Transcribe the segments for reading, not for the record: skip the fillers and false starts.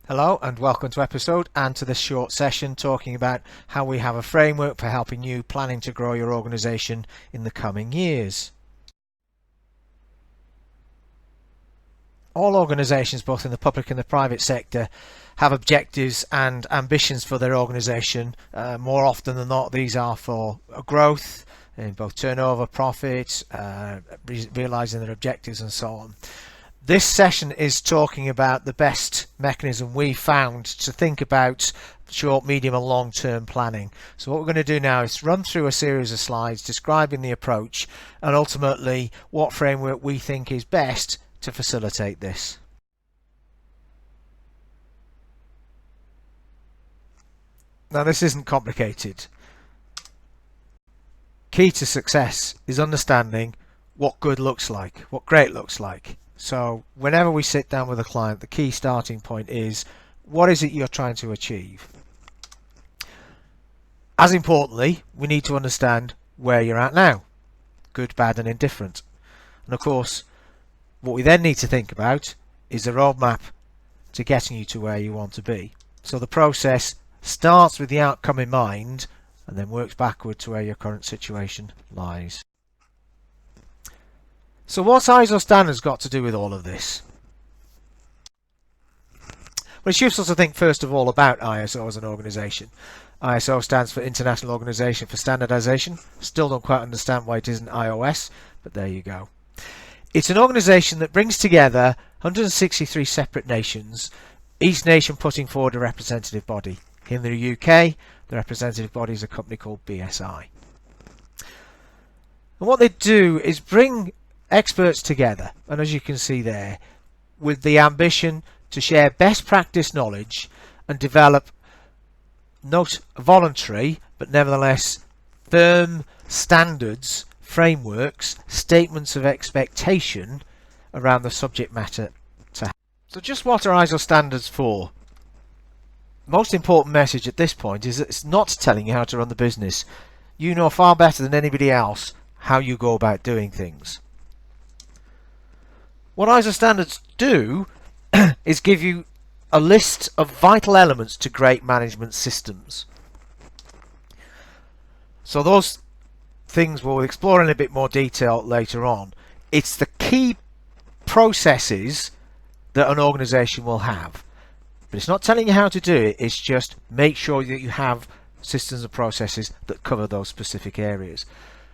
Hello and welcome to episode and to this short session talking about how we have a framework for helping you planning to grow your organisation in the coming years. All organisations, both in the public and the private sector, have objectives and ambitions for their organisation. More often than not, these are for growth in both turnover, profit, realising their objectives and so on. This session is talking about the best mechanism we found to think about short, medium and long-term planning. So what we're going to do now is run through a series of slides describing the approach and ultimately what framework we think is best to facilitate this. Now this isn't complicated. Key to success is understanding what good looks like, what great looks like. So whenever we sit down with a client, the key starting point is, what is it you're trying to achieve? As importantly, we need to understand where you're at now, good, bad and indifferent. And of course, what we then need to think about is a roadmap to getting you to where you want to be. So the process starts with the outcome in mind and then works backward to where your current situation lies. So what's ISO standards got to do with all of this? Well, it's useful to think first of all about ISO as an organisation. ISO stands for International Organisation for Standardization. Still don't quite understand why it isn't iOS, but there you go. It's an organisation that brings together 163 separate nations, each nation putting forward a representative body. In the UK, the representative body is a company called BSI. And what they do is bring experts together, and as you can see there, with the ambition to share best practice knowledge and develop not voluntary but nevertheless firm standards, frameworks, statements of expectation around the subject matter. So just what are ISO standards for? Most important message at this point is that it's not telling you how to run the business. You know far better than anybody else how you go about doing things. What ISO standards do is give you a list of vital elements to great management systems. So those things we'll explore in a bit more detail later on. It's the key processes that an organisation will have. But it's not telling you how to do it, it's just make sure that you have systems and processes that cover those specific areas.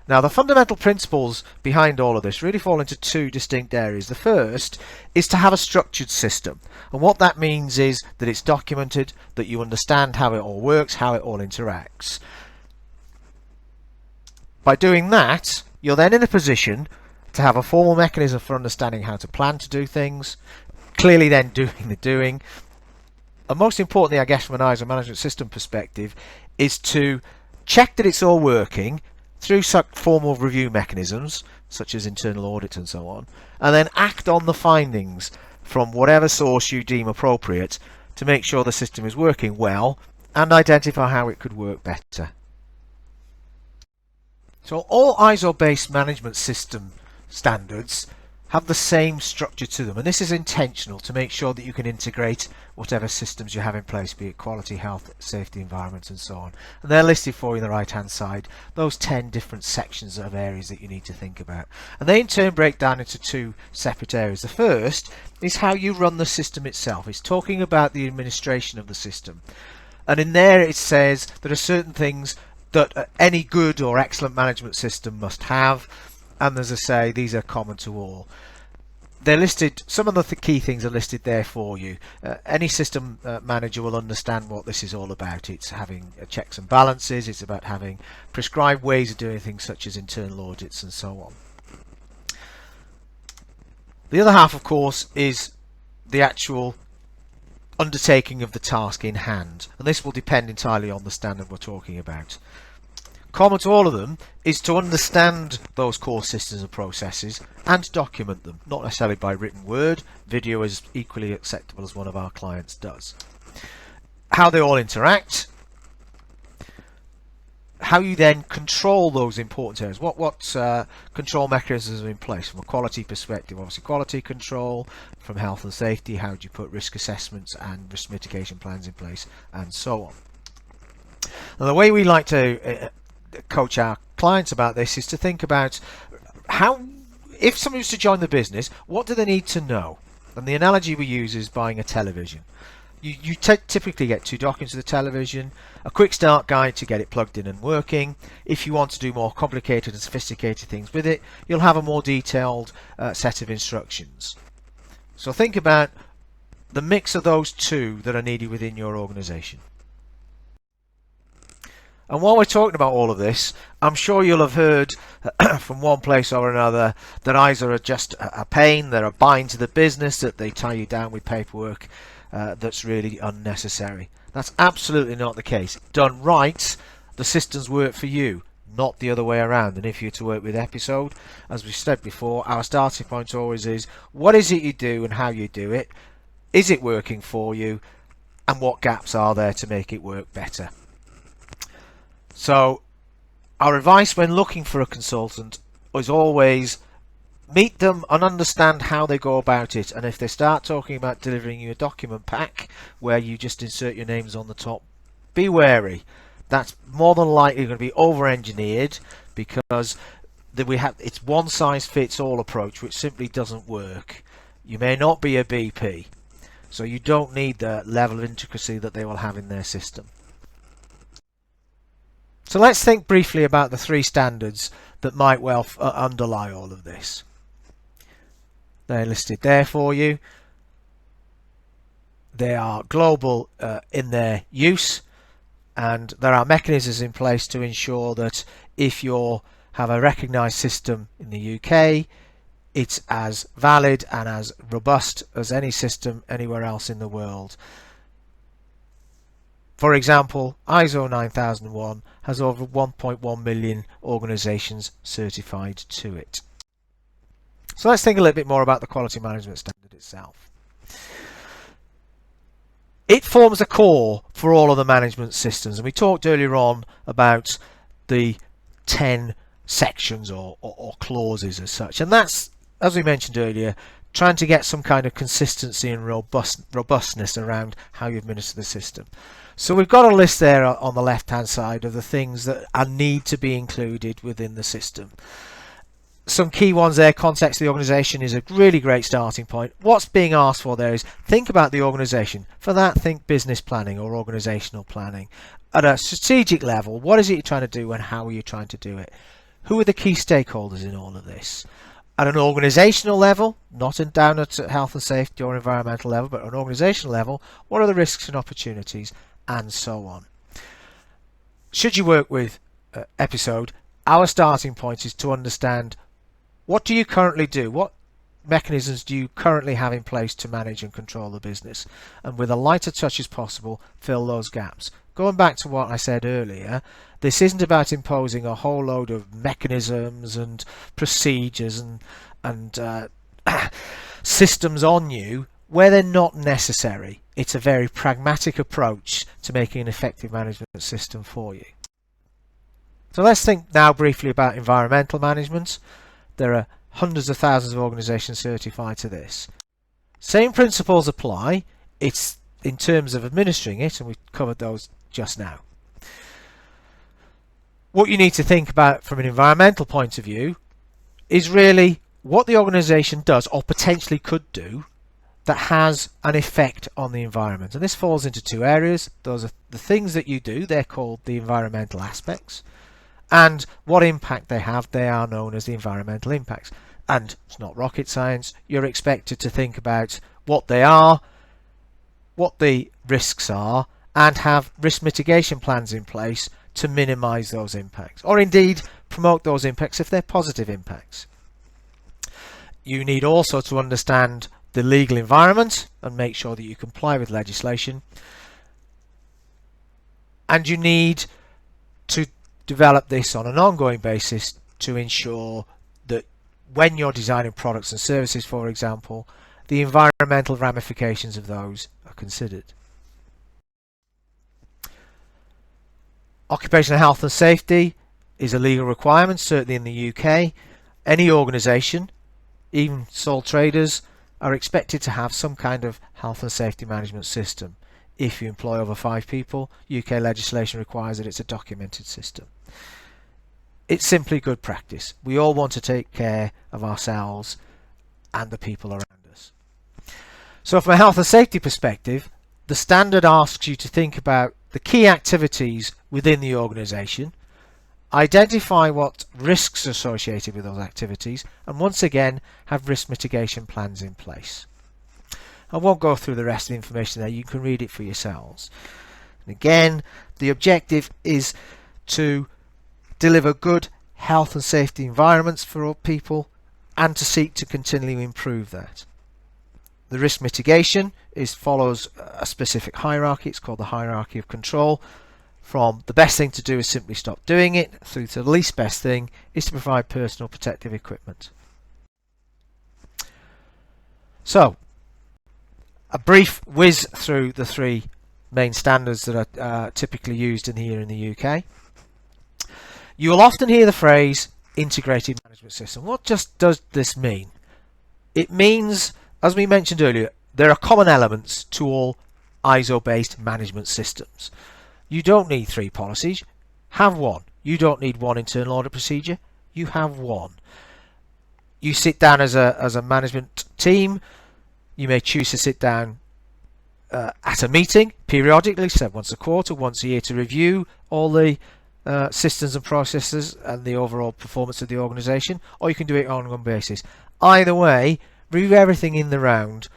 Now the fundamental principles behind all of this really fall into two distinct areas. The first is to have a structured system, and what that means is that it's documented, that you understand how it all works, how it all interacts. By doing that, you're then in a position to have a formal mechanism for understanding how to plan to do things, clearly then doing the doing, and most importantly I guess from an ISO management system perspective is to check that it's all working through such formal review mechanisms such as internal audit and so on, and then act on the findings from whatever source you deem appropriate to make sure the system is working well and identify how it could work better. So all ISO based management system standards have the same structure to them, and this is intentional to make sure that you can integrate whatever systems you have in place, be it quality, health, safety, environment and so on. And they're listed for you on the right hand side, those 10 different sections of areas that you need to think about. And they in turn break down into two separate areas. The first is how you run the system itself. It's talking about the administration of the system. And in there it says there are certain things that any good or excellent management system must have, and as I say, these are common to all. They're listed, some of the key things are listed there for you. Any system manager will understand what this is all about. It's having checks and balances, it's about having prescribed ways of doing things such as internal audits and so on. The other half, of course, is the actual undertaking of the task in hand, and this will depend entirely on the standard we're talking about. Common to all of them is to understand those core systems and processes and document them, not necessarily by written word. Video is equally acceptable as one of our clients does. How they all interact, how you then control those important areas. What control mechanisms are in place from a quality perspective? Obviously quality control. From health and safety, how do you put risk assessments and risk mitigation plans in place, and so on. Now, the way we like to coach our clients about this is to think about how, if somebody was to join the business, what do they need to know? And the analogy we use is buying a television. You typically get 2 documents of the television, a quick start guide to get it plugged in and working. If you want to do more complicated and sophisticated things with it, you'll have a more detailed set of instructions. So think about the mix of those 2 that are needed within your organization. And while we're talking about all of this, I'm sure you'll have heard from one place or another that ISO are just a pain, they're a bind to the business, that they tie you down with paperwork that's really unnecessary. That's absolutely not the case. Done right, the systems work for you, not the other way around. And if you're to work with Episode, as we said before, our starting point always is, what is it you do and how you do it? Is it working for you? And what gaps are there to make it work better? So our advice when looking for a consultant is always meet them and understand how they go about it. And if they start talking about delivering you a document pack where you just insert your names on the top, be wary. That's more than likely going to be over engineered, because it's one size fits all approach, which simply doesn't work. You may not be a BP, so you don't need the level of intricacy that they will have in their system. So let's think briefly about the 3 standards that might well underlie all of this. They're listed there for you. They are global in their use, and there are mechanisms in place to ensure that if you have a recognised system in the UK, it's as valid and as robust as any system anywhere else in the world. For example, ISO 9001 has over 1.1 million organisations certified to it. So let's think a little bit more about the quality management standard itself. It forms a core for all of the management systems, and we talked earlier on about the 10 sections or clauses as such, and that's, as we mentioned earlier, trying to get some kind of consistency and robustness around how you administer the system. So we've got a list there on the left hand side of the things that need to be included within the system. Some key ones there. Context of the organisation is a really great starting point. What's being asked for there is think about the organisation. For that, think business planning or organisational planning. At a strategic level, what is it you're trying to do and how are you trying to do it? Who are the key stakeholders in all of this? At an organisational level, not down at health and safety or environmental level, but at an organisational level, what are the risks and opportunities, and so on. Should you work with Episode, our starting point is to understand, what do you currently do? What mechanisms do you currently have in place to manage and control the business? And with a lighter touch as possible, fill those gaps. Going back to what I said earlier, this isn't about imposing a whole load of mechanisms and procedures and systems on you where they're not necessary. It's a very pragmatic approach to making an effective management system for you. So let's think now briefly about environmental management. There are hundreds of thousands of organisations certified to this. Same principles apply. It's in terms of administering it, and we've covered those just now. What you need to think about from an environmental point of view is really what the organisation does or potentially could do that has an effect on the environment. And this falls into 2 areas. Those are the things that you do, they're called the environmental aspects, and what impact they have, they are known as the environmental impacts. And it's not rocket science. You're expected to think about what they are, what the risks are, and have risk mitigation plans in place to minimize those impacts, or indeed promote those impacts if they're positive impacts. You need also to understand the legal environment and make sure that you comply with legislation, and you need to develop this on an ongoing basis to ensure that when you're designing products and services, for example, the environmental ramifications of those are considered. Occupational health and safety is a legal requirement, certainly in the UK. Any organisation, even sole traders, are expected to have some kind of health and safety management system. If you employ over 5 people, UK legislation requires that it's a documented system. It's simply good practice. We all want to take care of ourselves and the people around us. So from a health and safety perspective, the standard asks you to think about the key activities within the organisation, identify what risks are associated with those activities, and once again have risk mitigation plans in place. I won't go through the rest of the information there, you can read it for yourselves. And again, the objective is to deliver good health and safety environments for all people and to seek to continually improve that. The risk mitigation follows a specific hierarchy. It's called the hierarchy of control. From the best thing to do is simply stop doing it, through to the least best thing is to provide personal protective equipment. So, a brief whiz through the 3 main standards that are typically used here in the UK. You will often hear the phrase integrated management system. What just does this mean? It means, as we mentioned earlier, there are common elements to all ISO-based management systems. You don't need 3 policies, have 1. You don't need 1 internal audit procedure, you have 1. You sit down as a management team, you may choose to sit down at a meeting periodically, so once a quarter, once a year, to review all the systems and processes and the overall performance of the organisation, or you can do it on an ongoing basis. Either way, review everything in the round.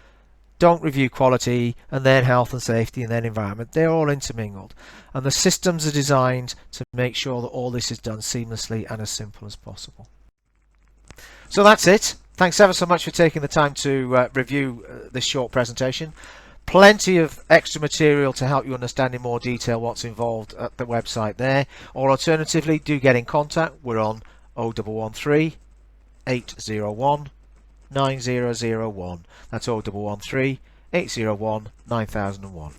Don't review quality and then health and safety and then environment. They're all intermingled, and the systems are designed to make sure that all this is done seamlessly and as simple as possible. So that's it. Thanks ever so much for taking the time to review this short presentation. Plenty of extra material to help you understand in more detail what's involved at the website there, or alternatively do get in contact. We're on 0113 801 9001. That's 0113 801 9001.